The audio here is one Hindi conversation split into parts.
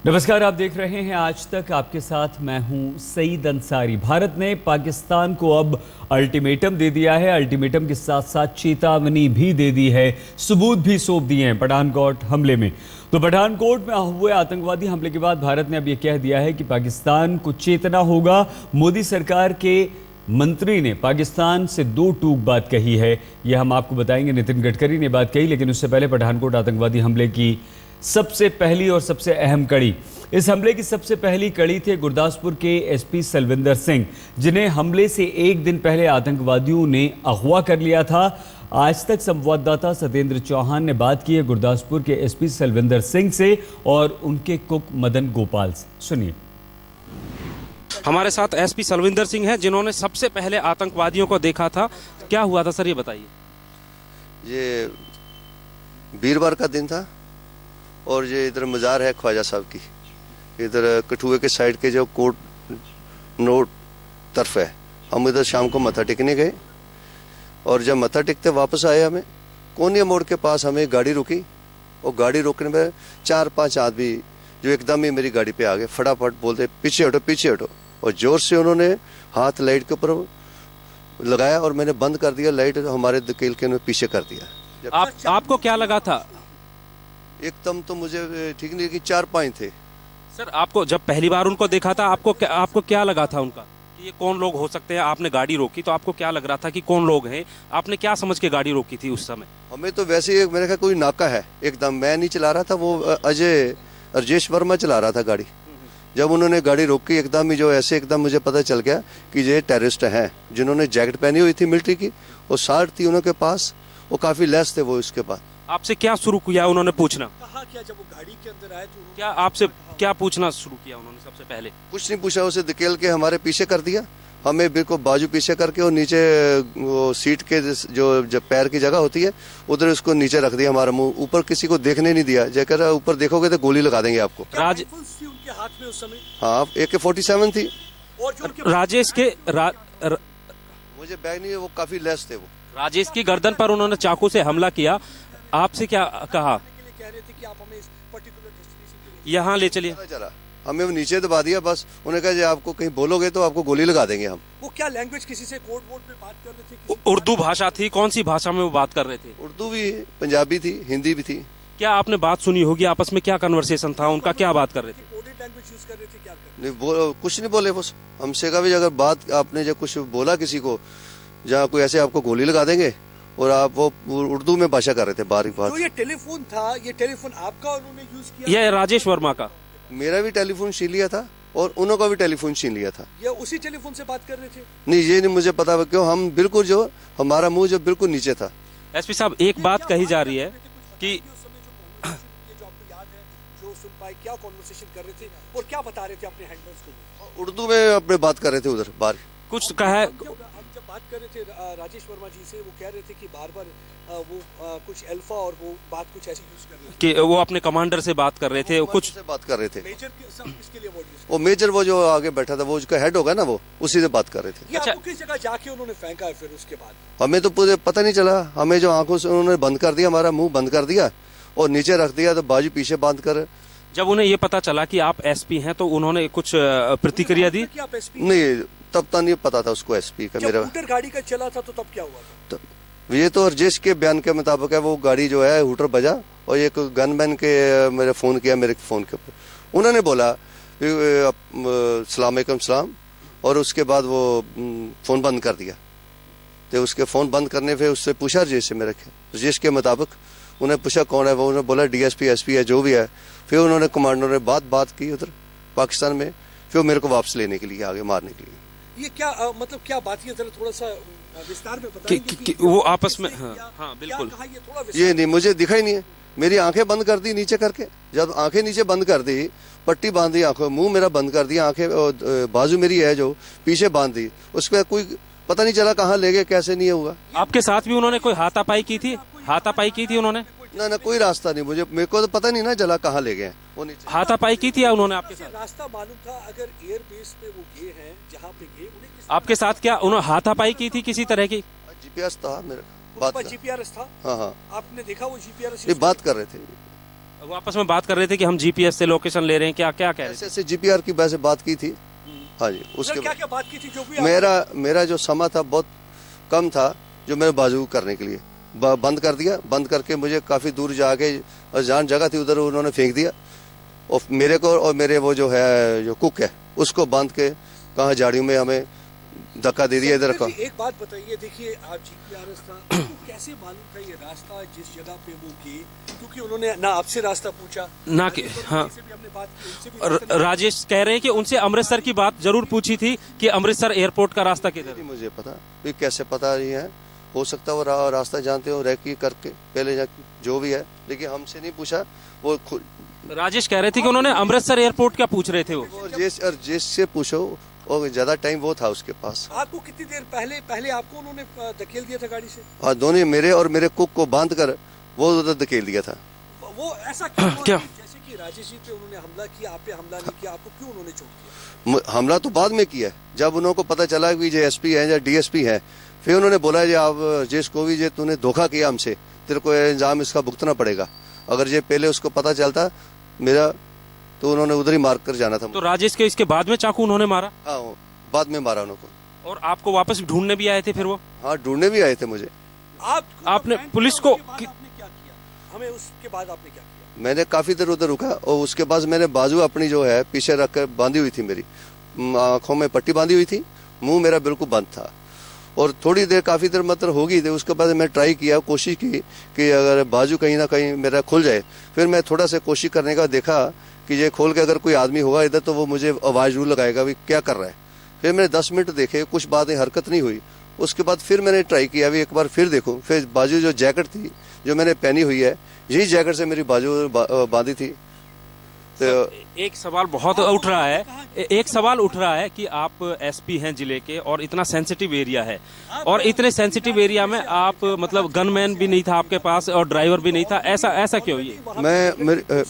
नमस्कार, आप देख रहे हैं आज तक। आपके साथ मैं हूं सईद अंसारी। भारत ने पाकिस्तान को अब अल्टीमेटम दे दिया है। अल्टीमेटम के साथ साथ चेतावनी भी दे दी है, सबूत भी सौंप दिए हैं पठानकोट हमले में। तो पठानकोट में हुए आतंकवादी हमले के बाद भारत ने अब यह कह दिया है कि पाकिस्तान को चेतना होगा। मोदी सरकार के मंत्री ने पाकिस्तान से दो टूक बात कही है, यह हम आपको बताएंगे। नितिन गडकरी ने बात कही, लेकिन उससे पहले पठानकोट आतंकवादी हमले की सबसे पहली और सबसे अहम कड़ी। इस हमले की सबसे पहली कड़ी थे गुरदासपुर के एसपी सलविंदर सिंह, जिन्हें हमले से एक दिन पहले आतंकवादियों ने अगवा कर लिया था। आज तक संवाददाता सत्येंद्र चौहान ने बात की है गुरदासपुर के एसपी सलविंदर सिंह से और उनके कुक मदन गोपाल से। सुनिए। हमारे साथ एसपी सलविंदर सिंह हैं, जिन्होंने सबसे पहले आतंकवादियों को देखा था। क्या हुआ था सर, ये बताइए। ये वीरवार का दिन था और ये इधर मज़ार है ख्वाजा साहब की, इधर कठुए के साइड के जो कोट नोट तरफ है। हम इधर शाम को मत्था टेकने गए और जब मत्था टेकते वापस आए, हमें कोनिया मोड़ के पास हमें गाड़ी रुकी और गाड़ी रोकने में 4-5 आदमी जो एकदम ही मेरी गाड़ी पे आ गए। फटाफट बोलते पीछे हटो पीछे हटो, और जोर से उन्होंने हाथ लाइट के ऊपर लगाया और मैंने बंद कर दिया लाइट, हमारे धकेल के उन्होंने पीछे कर दिया। आपको क्या लगा था? एकदम तो मुझे ठीक नहीं, कि 4-5 थे। सर, आपको जब पहली बार उनको देखा था, आपको क्या लगा था उनका कि ये कौन लोग हो सकते हैं? आपने गाड़ी रोकी तो आपको क्या लग रहा था कि कौन लोग हैं? आपने क्या समझ के गाड़ी रोकी थी उस समय? हमें तो वैसे ही मेरे ख्याल कोई नाका है एकदम। मैं नहीं चला रहा था, वो अजय राजेश वर्मा चला रहा था गाड़ी। जब उन्होंने गाड़ी रोकी एकदम ही जो ऐसे एकदम मुझे पता चल गया कि ये टेररिस्ट हैं, जिन्होंने जैकेट पहनी हुई थी मिलिट्री की, वो शार्ट थी उनके पास, वो काफी लेस थे। वो इसके बाद आपसे क्या शुरू किया उन्होंने पूछना? कहा क्या जब वो गाड़ी के अंदर आए तो क्या आपसे क्या पूछना शुरू किया उन्होंने? सबसे पहले कुछ नहीं पूछा, उसे धकेल के हमारे पीछे कर दिया, हमें बिल्कुल बाजू पीछे करके, और नीचे वो सीट के जो पैर की जगह होती है उधर उसको नीचे रख दिया। हमारा मुंह ऊपर किसी को देखने नहीं दिया, जैसे ऊपर देखोगे तो गोली लगा देंगे आपको। राइफल्स थी उनके हाथ में उस समय? हाँ, AK-47 थी। और जो उनके राजेश के मुझे बैग नहीं है, वो काफी लेस थे। वो राजेश की गर्दन पर उन्होंने चाकू से हमला किया। आपसे क्या कहा? कह रहे थे कि आप हमें इस पर्टिकुलर डेस्टिनेशन पे यहाँ ले चलिए। चला, हमें वो नीचे दबा दिया बस। उन्होंने कहा, जो आपको कहीं बोलोगे तो आपको गोली लगा देंगे हम। वो क्या लैंग्वेज, किसी से कोड वोड में बात कर रहे थे? उर्दू भाषा थी? कौन सी भाषा में वो बात कर रहे थे? उर्दू भी, पंजाबी थी, हिंदी भी थी। क्या आपने बात सुनी होगी? आपस में क्या कन्वर्सेशन था उनका? क्या बात कर रहे थे? कोडेड लैंग्वेज यूज कर रहे थे? क्या कर नहीं, कुछ नहीं बोले बस। हमसे कहा भी अगर बात आपने जब कुछ बोला किसी को, जहाँ कोई ऐसे आपको गोली लगा देंगे, और आप वो उर्दू में भाषा कर रहे थे बारीक बात। तो ये टेलीफोन था, ये टेलीफोन आपका उन्होंने यूज किया? ये राजेश वर्मा का। मेरा भी टेलीफोन छीन लिया था और उन्होंने भी टेलीफोन छीन लिया था। ये उसी टेलीफोन से बात कर रहे थे? नहीं, ये नहीं मुझे पता क्यों। हम बिल्कुल जो हमारा मुंह जो बिल्कुल नीचे था। एसपी साहब, एक बात कही जा रही है कि जो सुन पाए, क्या कॉन्वर्सेशन कर रहे थे और क्या बता रहे थे अपने हैंडलर्स को? उर्दू में अपने बात कर रहे थे उधर बाहर। कुछ कहा है? हम जब बात कर रहे थे राजेश वर्मा जी से, वो कह रहे थे कि बार बार वो कुछ अल्फा और वो बात कुछ ऐसी यूज कर रहे थे कि वो अपने कमांडर से बात कर रहे थे। कुछ से बात कर रहे थे। मेजर किसके लिए वर्ड यूज? वो मेजर, वो जो आगे बैठा था, वो उसका हेड होगा ना, वो उसी से बात कर रहे थे। ये अच्छा। आपको किस जगह जाके उन्होंने फेंका है फिर उसके बाद? हमें तो पूरे पता नहीं चला। हमें जो आंखों से उन्होंने बंद कर दिया, हमारा मुंह बंद कर दिया और नीचे रख दिया, तो बाजू पीछे बांध कर। जब उन्हें ये पता चला कि आप एसपी हैं तो उन्होंने कुछ प्रतिक्रिया दी? कि आप एसपी? नहीं, तब तक नहीं पता था उसको एसपी का। मेरा हूटर गाड़ी का चला था तो तब क्या हुआ था? ये तो राजेश के बयान के मुताबिक है, वो गाड़ी जो है हूटर बजा और एक गनमैन के मेरे फोन किया, मेरे फोन के ऊपर उन्होंने बोला सलाम सलाम, और उसके बाद वो फोन बंद कर दिया। तो उसके फोन बंद करने पे उससे पूछा राजेश से, मेरे राजेश के मुताबिक उन्हें पूछा कौन है वो, उन्होंने बोला डीएसपी एसपी है जो भी है। फिर उन्होंने कमांडर ने बात की उधर पाकिस्तान में, फिर मेरे को वापस लेने के लिए आगे मारने के लिए। ये क्या मतलब क्या बात है, जरा थोड़ा सा विस्तार में बताएंगे कि वो आपस में? हाँ बिल्कुल। क्या कहा, ये थोड़ा ये नहीं, मुझे दिखा ही नहीं है। मेरी आंखें बंद कर दी नीचे करके। जब आंखें नीचे बंद कर दी, पट्टी बांध दी आंखों, मुंह मेरा बंद कर दिया, आंखें बाजू मेरी है जो पीछे बांध दी, उस पर कोई पता नहीं चला कहाँ ले गए, कैसे नहीं हुआ। आपके साथ भी उन्होंने कोई हाथापाई की थी? हाथापाई की थी उन्होंने? ना कोई रास्ता नहीं, मेरे को तो पता नहीं ना चला कहाँ ले गए वो नीचे। हाथापाई की थी या उन्होंने आपके साथ? रास्ता मालूम था अगर एयर बेस पे वो गए हैं, जहाँ पे गए, उन्हें आपके साथ क्या उन्होंने हाथापाई की थी किसी तरह की? जीपीएस था मेरा, बात जीपीआरएस था? हाँ। आपने देखा वो जीपीआरएस? ये बात कर रहे थे। वो आपस में बात कर रहे थे कि हम जीपीएस से लोकेशन ले रहे हैं, क्या क्या कह रहे थे? ऐसे ऐसे जीपीआर की वजह से बात की थी। हाँ जी, सर उसके क्या बाद क्या बात की थी जो भी मेरा जो समय था बहुत कम था जो मेरे बाजू करने के लिए बंद कर दिया। बंद करके मुझे काफ़ी दूर जाके जहाँ जगह थी उधर उन्होंने फेंक दिया और मेरे को और मेरे वो जो है जो कुक है उसको बांध के कहाँ झाड़ियों में हमें धक्का दे दिया इधर का। एक बात बताइए, देखिए आप जीपीआरएस था, आपको कैसे मालूम था ये रास्ता जिस जगह पे वो गए? क्योंकि उन्होंने ना आपसे रास्ता पूछा ना कि हाँ, से भी हमने बात की, उनसे भी रास्ता नहीं राजेश कह रहे हैं कि उनसे अमृतसर की बात जरूर पूछी थी कि अमृतसर एयरपोर्ट का रास्ता किधर है। नहीं मुझे पता भी कैसे पता नहीं है, हो सकता है वो रास्ता जानते हो रैकी करके पहले जाके जो भी है, लेकिन हमसे नहीं पूछा। वो खुद राजेश कह रहे थे कि उन्होंने अमृतसर एयरपोर्ट क्या पूछ रहे थे वो। जिससे पूछो और ज्यादा टाइम वो था उसके पास। आपको कितनी देर पहले आपको उन्होंने धकेल दिया था गाड़ी से? और दोनों मेरे और मेरे कुक को बांध कर वो उधर धकेल दिया था। वो ऐसा क्यों हुआ क्या? कि जैसे कि राजेश जी पे उन्होंने हमला किया, आप पे हमला नहीं किया, आपको क्यों उन्होंने चोट दिया? हमला तो बाद में किया है, जब उनको पता चला कि जो एसपी है या डीएसपी है, फिर उन्होंने बोला जी आप जिस को भी तूने धोखा किया हमसे, तेरे को इल्जाम इसका भुगतना पड़ेगा। अगर ये पहले उसको पता चलता मेरा तो उन्होंने उधर ही मार कर जाना था। तो राजेश के इसके बाद में चाकू उन्होंने मारा हाँ बाद में मारा उनको। और आपको वापस ढूंढने भी आए थे फिर वो? हाँ ढूंढने भी आए थे मुझे। आपने बैंड पुलिस किया, को उसके बाद आपने क्या किया? हमें उसके बाद आपने क्या किया? मैंने काफी देर उधर रुका और उसके बाद मैंने बाजू अपनी जो है पीछे रख कर बांधी हुई थी, मेरी आंखों में पट्टी बांधी हुई थी, मुंह मेरा बिल्कुल बंद था और थोड़ी देर काफी देर मतलब होगी थी। उसके बाद मैं ट्राई किया, कोशिश की कि अगर बाजू कहीं ना कहीं मेरा खुल जाए। फिर मैं थोड़ा सा कोशिश करने का देखा कि ये खोल के अगर कोई आदमी होगा इधर तो वो मुझे आवाज जरूर लगाएगा भी क्या कर रहा है। फिर मैंने 10 मिनट देखे, कुछ बातें हरकत नहीं हुई। उसके बाद फिर मैंने ट्राई किया भी एक बार फिर देखूं। फिर बाजू जो जैकेट थी जो मैंने पहनी हुई है, यही जैकेट से मेरी बाजू बांधी थी। तो एक सवाल बहुत उठ रहा है, एक सवाल उठ रहा है कि आप एसपी हैं जिले के और इतना सेंसिटिव एरिया है और इतने सेंसिटिव एरिया में आप मतलब गनमैन भी नहीं था आपके पास और ड्राइवर भी नहीं था, ऐसा क्यों? ये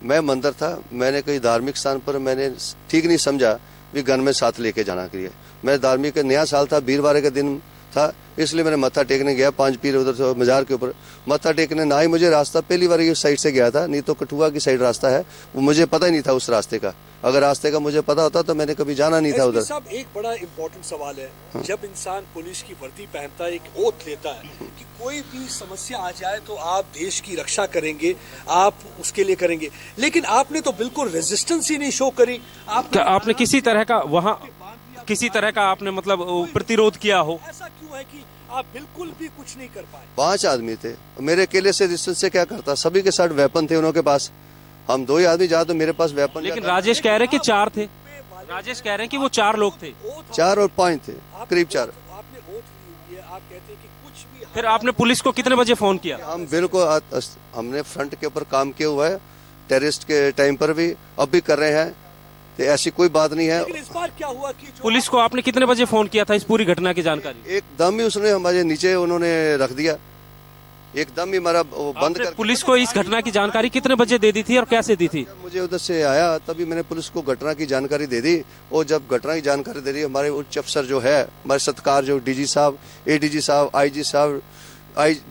मैं मंदिर था, मैंने कहीं धार्मिक स्थान पर मैंने ठीक नहीं समझा भी गन में साथ लेके जाना के लिए। मैं धार्मिक नया साल था, वीरवार के दिन था, इसलिए मैंने मत्था टेकने गया 5 पीर उधर से मजार के ऊपर मत्था टेकने। ना ही मुझे रास्ता पहली बार इस साइड से गया था, नहीं तो कठुआ की साइड रास्ता है, वो मुझे पता ही नहीं था उस रास्ते का। अगर रास्ते का मुझे पता होता तो मैंने कभी जाना नहीं था उधर। साहब एक बड़ा इम्पोर्टेंट सवाल है, जब इंसान पुलिस की वर्दी पहनता है, एक ओथ लेता है कि कोई भी समस्या आ जाए तो आप देश की रक्षा करेंगे, आप उसके लिए करेंगे, लेकिन आपने तो बिल्कुल रेजिस्टेंस ही नहीं शो करी। आपने किसी तरह का वहाँ किसी तरह का आपने मतलब प्रतिरोध किया हो? ऐसा क्यों है कि आप बिल्कुल भी कुछ नहीं कर पाए? 5 आदमी थे, मेरे अकेले से रेजिस्टेंस से क्या करता? सभी के साथ वेपन थे उनके पास, हम 2 ही आदमी जा तो मेरे पास वेपन। लेकिन राजेश कह रहे हैं कि 4 थे, राजेश कह रहे हैं कि वो 4 लोग थे। 4 और 5 थे, करीब 4। आपने ओथ ली हुई है, आप कहते हैं कि कुछ भी। फिर आपने पुलिस को कितने बजे फोन किया? हम बिल्कुल हमने फ्रंट के ऊपर काम किया हुआ है, टेररिस्ट के टाइम पर भी, अब भी कर रहे हैं, तो ऐसी कोई बात नहीं है। लेकिन इस बार क्या हुआ कि पुलिस को आपने कितने बजे फोन किया था इस पूरी घटना की जानकारी? एकदम ही उसने हमारे नीचे उन्होंने रख दिया, एकदम ही हमारा वो बंद आपने कर। पुलिस को इस घटना की जानकारी कितने बजे दे दी थी और कैसे दी थी? मुझे उधर से आया तभी मैंने पुलिस को घटना की जानकारी दे दी। और जब घटना की जानकारी दे दी, हमारे उच्च अफसर जो है, हमारे सत्कार जो डीजी साहब, एडीजी साहब, आईजी साहब,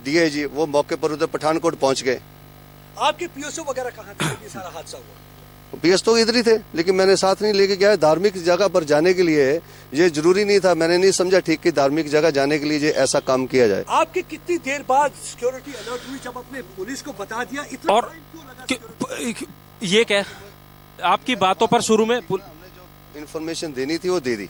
डीआईजी, वो मौके पर उधर पठानकोट पहुंच गए। आपके पीएसओ वगैरह कहाँ थे जब ये सारा हादसा हुआ? पीएस तो इधर ही थे, लेकिन मैंने साथ नहीं लेके गया। धार्मिक जगह पर जाने के लिए ये जरूरी नहीं था, मैंने नहीं समझा ठीक कि धार्मिक जगह जाने के लिए ये ऐसा काम किया जाए। आपके कितनी देर बाद सिक्योरिटी अलर्ट हुई जब अपने पुलिस को बता दिया? इतना और टाइम क्यों लगा? ये क्या आपकी बातों पर शुरू में हमने जो इन्फॉर्मेशन देनी थी वो दे दी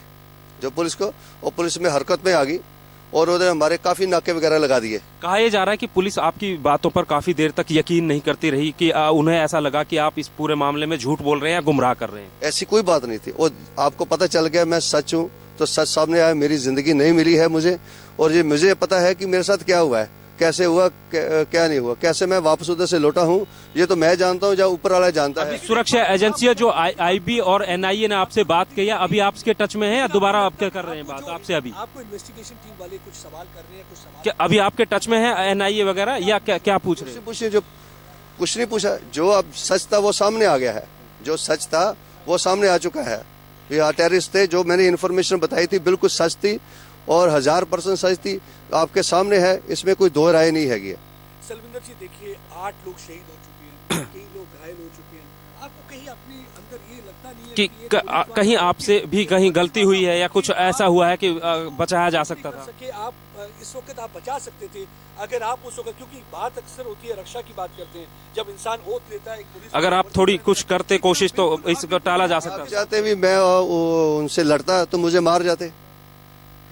जो पुलिस को, और पुलिस में हरकत में आ गई और उधर हमारे काफी नाके वगैरह लगा दिए। कहा यह जा रहा है कि पुलिस आपकी बातों पर काफी देर तक यकीन नहीं करती रही, कि उन्हें ऐसा लगा कि आप इस पूरे मामले में झूठ बोल रहे हैं या गुमराह कर रहे हैं। ऐसी कोई बात नहीं थी, और आपको पता चल गया मैं सच हूँ तो सच सामने आया। मेरी जिंदगी नहीं मिली है मुझे, और ये मुझे पता है कि मेरे साथ क्या हुआ है, कैसे हुआ, क्या नहीं हुआ, कैसे मैं वापस उधर से लौटा हूँ, ये तो मैं जानता हूँ, जो ऊपर वाला जानता है। सुरक्षा एजेंसियां जो आईबी और एनआईए ने आपसे बात की है, अभी आपके टच में है या दोबारा आप क्या कर रहे हैं बात आपसे? अभी आपको इन्वेस्टिगेशन टीम वाले कुछ सवाल कर रहे हैं, कुछ सवाल क्या अभी आपके टच में है एनआईए वगैरह, या क्या पूछ रहे हैं? पूछिए, जो कुछ नहीं पूछा, जो अब सच था वो सामने आ गया है, जो सच था वो सामने आ चुका है। ये टेररिस्ट थे, जो मैंने इन्फॉर्मेशन बताई थी बिल्कुल सच थी और 1000% सच थी, आपके सामने है, इसमें कोई दो राय नहीं हैगी। सलविंदर जी देखिए, 8 लोग शहीद हो चुके हैं, कई लोग घायल हो चुके हैं, आपको कहीं अपने अंदर ये लगता नहीं है कि ये पुलिस कहीं वाले आपसे भी कहीं गलती हुई है या कुछ ऐसा हुआ है कि बचाया जा सकता कर था? सके आप इस वक्त आप बचा सकते थे अगर आप उस वक्त, क्योंकि बात अक्सर होती है, रक्षा की बात करते हैं, जब इंसान ओत लेता है एक पुलिस अगर आप थोड़ी कुछ करते कोशिश तो इसको टाला जा सकता था। जाते भी मैं उनसे लड़ता तो मुझे मार जाते।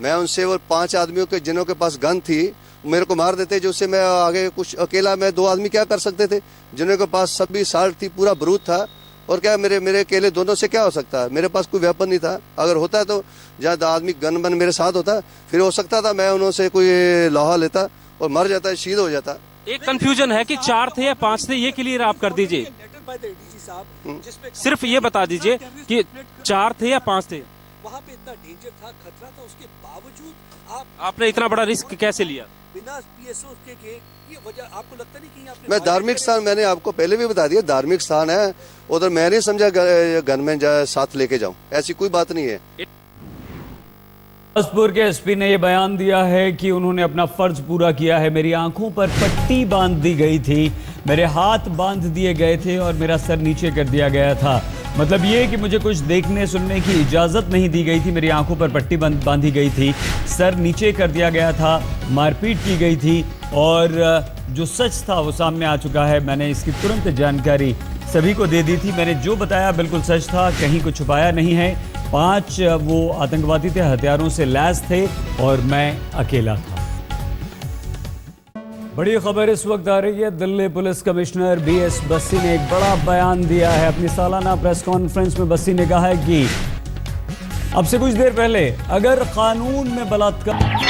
मैं उनसे वो 5 आदमियों के जिनों के पास गन थी मेरे को मार देते, जो उससे मैं आगे कुछ अकेला मैं 2 आदमी क्या कर सकते थे, जिनों के पास सब भी साल्ट थी, पूरा बारूद था, और क्या मेरे अकेले दोनों से क्या हो सकता है। मेरे पास कोई वेपन नहीं था, अगर होता तो जहाँ आदमी गन मेरे साथ होता फिर हो सकता था मैं उन्होंने कोई लोहा लेता और मर जाता, शहीद हो जाता। एक कंफ्यूजन है कि 4 थे या 5 थे, ये क्लियर आप कर दीजिए। लेटर बाय द एडीजी साहब जिसमें सिर्फ ये बता दीजिए कि 4 थे या 5 थे। वहाँ पे इतना डेंजर था, खतरा था, उसके बावजूद आपने इतना बड़ा रिस्क कैसे लिया? बिना पीएसओ के ये वजह आपको लगता नहीं कि आपने मैं धार्मिक स्थान, मैंने आपको पहले भी बता दिया, धार्मिक स्थान है उधर, मैं नहीं समझा गनमैन साथ लेके जाऊं, ऐसी कोई बात नहीं है। बिलासपुर के एसपी ने यह बयान दिया है कि उन्होंने अपना फर्ज पूरा किया है। मेरी आंखों पर पट्टी बांध दी गई थी, मेरे हाथ बांध दिए गए थे और मेरा सर नीचे कर दिया गया था। मतलब ये कि मुझे कुछ देखने सुनने की इजाज़त नहीं दी गई थी, मेरी आंखों पर पट्टी बांधी गई थी, सर नीचे कर दिया गया था, मारपीट की गई थी और जो सच था वो सामने आ चुका है। मैंने इसकी तुरंत जानकारी सभी को दे दी थी। मैंने जो बताया बिल्कुल सच था, कहीं को छुपाया नहीं है। 5 वो आतंकवादी थे, हथियारों से लैस थे और मैं अकेला था। बड़ी खबर इस वक्त आ रही है, Delhi police commissioner BS Bassi ने एक बड़ा बयान दिया है। अपनी सालाना प्रेस कॉन्फ्रेंस में बस्सी ने कहा है कि अब से कुछ देर पहले अगर कानून में बलात्कार